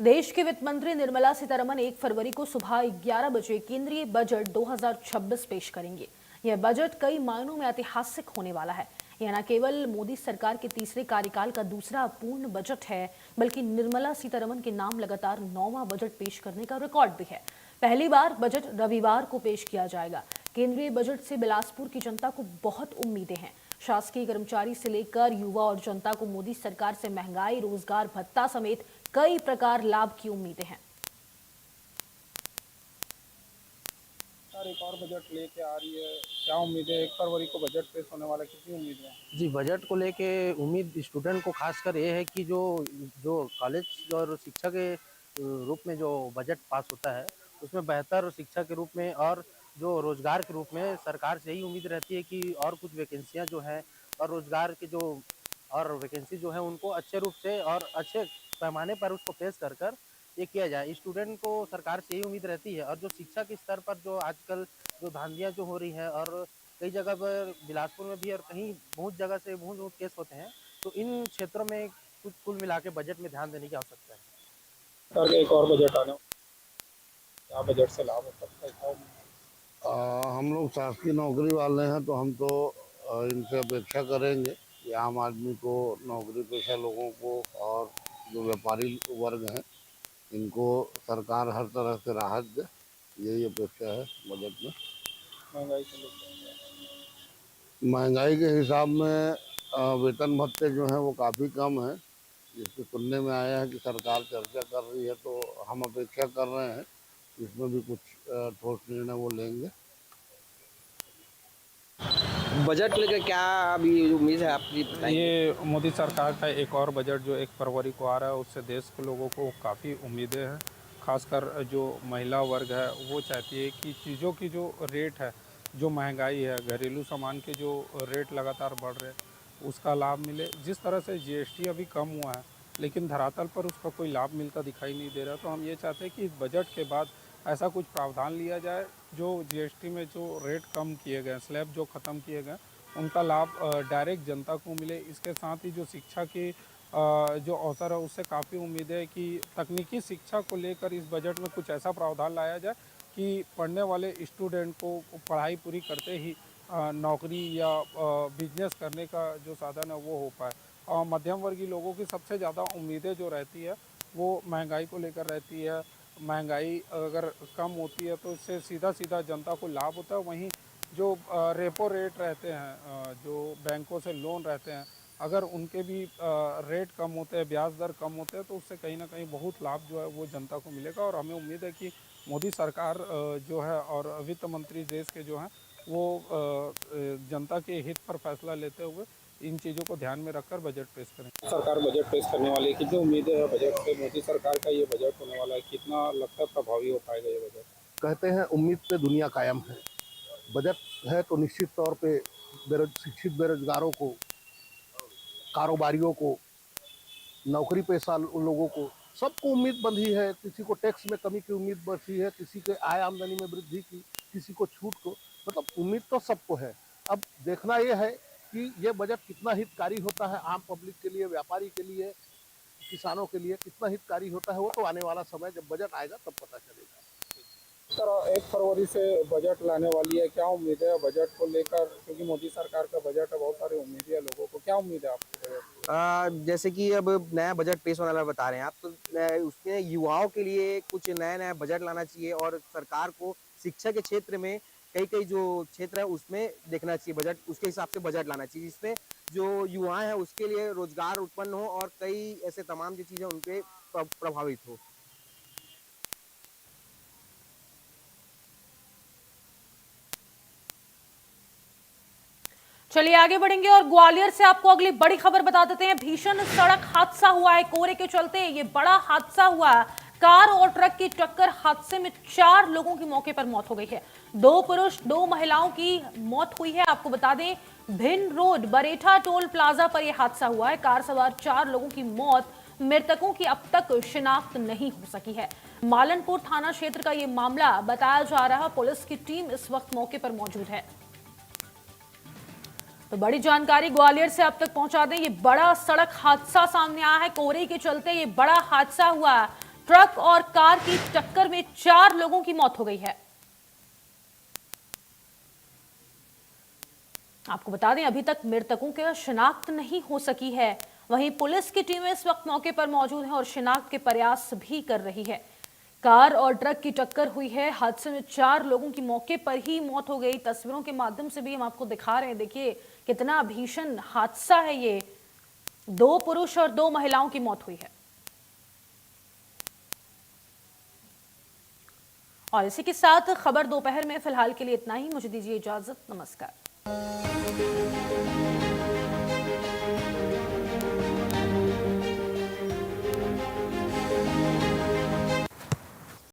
देश की वित्त मंत्री निर्मला सीतारमण 1 फरवरी को सुबह 11 बजे केंद्रीय बजट 2026 पेश करेंगे। यह बजट कई मायनों में ऐतिहासिक होने वाला है। यह न केवल मोदी सरकार के तीसरे कार्यकाल का दूसरा पूर्ण बजट है, बल्कि निर्मला सीतारमण के नाम लगातार 9वां बजट पेश करने का रिकॉर्ड भी है। पहली बार बजट रविवार को पेश किया जाएगा। केंद्रीय बजट से बिलासपुर की जनता को बहुत उम्मीदें हैं। शासकीय कर्मचारी से लेकर युवा और जनता को मोदी सरकार से महंगाई, रोजगार भत्ता समेत कई प्रकार लाभ की उम्मीदें हैं। एक और बजट लेके आ रही है, क्या उम्मीद है? 1 फरवरी को बजट पेश होने वाला, कितनी उम्मीद है? जी, बजट को लेके उम्मीद स्टूडेंट को खासकर ये है कि जो जो कॉलेज और शिक्षा के रूप में जो बजट पास होता है, उसमें बेहतर शिक्षा के रूप में और जो रोज़गार के रूप में सरकार से यही उम्मीद रहती है कि और कुछ वैकेंसियाँ जो हैं और रोज़गार के जो और वैकेंसी जो है उनको अच्छे रूप से और अच्छे पैमाने पर उसको पेश कर ये किया जाए। स्टूडेंट को सरकार से यही उम्मीद रहती है और जो शिक्षा के स्तर पर जो आजकल जो धांधियाँ जो हो रही है और कई जगह पर बिलासपुर में भी और कहीं बहुत जगह से बहुत केस होते हैं, तो इन क्षेत्रों में कुल मिला के बजट में ध्यान देने की आवश्यकता है। सर, एक और बजट आने, क्या बजट से लाभ हो सकता है, क्या उम्मीद है? हम लोग शासकीय नौकरी वाले हैं तो हम तो इनसे अपेक्षा करेंगे कि आम आदमी को, नौकरी पेशा लोगों को और जो व्यापारी वर्ग हैं इनको सरकार हर तरह से राहत दे, यही अपेक्षा है बजट में। महंगाई को लेकर महंगाई के हिसाब में वेतन भत्ते जो हैं वो काफ़ी कम हैं, जिसके सुनने में आया है कि सरकार चर्चा कर रही है, तो हम अपेक्षा कर रहे हैं इसमें भी कुछ ठोस निर्णय वो लेंगे। बजट लेकर क्या अभी उम्मीद है आपकी? बताइए। ये मोदी सरकार का एक और बजट जो 1 फरवरी को आ रहा है, उससे देश के लोगों को काफ़ी उम्मीदें हैं। खासकर जो महिला वर्ग है वो चाहती है कि चीज़ों की जो रेट है, जो महंगाई है, घरेलू सामान के जो रेट लगातार बढ़ रहे हैं उसका लाभ मिले। जिस तरह से जीएसटी अभी कम हुआ है लेकिन धरातल पर उसका कोई लाभ मिलता दिखाई नहीं दे रहा, तो हम ये चाहते हैं कि इस बजट के बाद ऐसा कुछ प्रावधान लिया जाए जो जीएसटी में जो रेट कम किए गए, स्लैब जो ख़त्म किए गए, उनका लाभ डायरेक्ट जनता को मिले। इसके साथ ही जो शिक्षा की जो अवसर है उससे काफ़ी उम्मीद है कि तकनीकी शिक्षा को लेकर इस बजट में कुछ ऐसा प्रावधान लाया जाए कि पढ़ने वाले स्टूडेंट को पढ़ाई पूरी करते ही नौकरी या बिजनेस करने का जो साधन है वो हो पाए। और मध्यम वर्गीय लोगों की सबसे ज़्यादा उम्मीदें जो रहती है वो महंगाई को लेकर रहती है। महंगाई अगर कम होती है तो इससे सीधा जनता को लाभ होता है। वहीं जो रेपो रेट रहते हैं, जो बैंकों से लोन रहते हैं, अगर उनके भी रेट कम होते हैं, ब्याज दर कम होते हैं, तो उससे कहीं ना कहीं बहुत लाभ जो है वो जनता को मिलेगा। और हमें उम्मीद है कि मोदी सरकार जो है और वित्त मंत्री देश के जो हैं वो जनता के हित पर फैसला लेते हुए इन चीज़ों को ध्यान में रखकर बजट पेश करें। सरकार बजट पेश करने वाली है, कितनी उम्मीदें हैं बजट से? मोदी सरकार का ये बजट होने वाला है, कितना लगता है प्रभावी हो पाएगा ये बजट? कहते हैं उम्मीद पे दुनिया कायम है। बजट है तो निश्चित तौर पे शिक्षित बेरोजगारों को, कारोबारियों को, नौकरी पेशा लोगों को, सबको उम्मीद बंधी है। किसी को टैक्स में कमी की उम्मीद बंधी है, किसी के आय आमदनी में वृद्धि की, किसी को छूट को, मतलब उम्मीद तो सबको है। अब देखना यह है कि ये बजट कितना हितकारी होता है आम पब्लिक के लिए, व्यापारी के लिए, किसानों के लिए कितना हितकारी होता है, वो तो आने वाला समय जब बजट आएगा तब पता चलेगा। सर, 1 फरवरी से बजट लाने वाली है, क्या उम्मीद है बजट को लेकर? क्योंकि मोदी सरकार का बजट है, बहुत सारी उम्मीदें हैं लोगों को, क्या उम्मीद है आपको बजट? जैसे कि अब नया बजट पेश होने वाला बता रहे हैं आप, तो उसमें युवाओं के लिए कुछ नया बजट लाना चाहिए और सरकार को शिक्षा के क्षेत्र में कई जो क्षेत्र है उसमें देखना चाहिए बजट, उसके हिसाब से बजट लाना चाहिए जिसमें जो युवाएं हैं उसके लिए रोजगार उत्पन्न हो और कई ऐसे तमाम जो चीज़ें उन पे प्रभावित हो। चलिए आगे बढ़ेंगे और ग्वालियर से आपको अगली बड़ी खबर बता देते हैं। भीषण सड़क हादसा हुआ है कोहरे के चलते। ये बड़ा हादसा हुआ। कार और ट्रक की टक्कर हादसे में 4 लोगों की मौके पर मौत हो गई है। 2 पुरुष 2 महिलाओं की मौत हुई है। आपको बता दें Bhind road Baretha toll plaza पर यह हादसा हुआ है। कार सवार 4 लोगों की मौत, मृतकों की अब तक शिनाख्त नहीं हो सकी है। मालनपुर थाना क्षेत्र का यह मामला बताया जा रहा है। पुलिस की टीम इस वक्त मौके पर मौजूद है। तो बड़ी जानकारी ग्वालियर से अब तक पहुंचा दें। ये बड़ा सड़क हादसा सामने आया है। कोहरे के चलते ये बड़ा हादसा हुआ। ट्रक और कार की टक्कर में 4 लोगों की मौत हो गई है। आपको बता दें, अभी तक मृतकों की शिनाख्त नहीं हो सकी है। वहीं पुलिस की टीमें इस वक्त मौके पर मौजूद हैं और शिनाख्त के प्रयास भी कर रही है। कार और ट्रक की टक्कर हुई है। हादसे में 4 लोगों की मौके पर ही मौत हो गई। तस्वीरों के माध्यम से भी हम आपको दिखा रहे हैं। देखिए कितना भीषण हादसा है ये। 2 पुरुष और 2 महिलाओं की मौत हुई है। और इसी के साथ खबर दोपहर में फिलहाल के लिए इतना ही। मुझे दीजिए इजाजत। नमस्कार।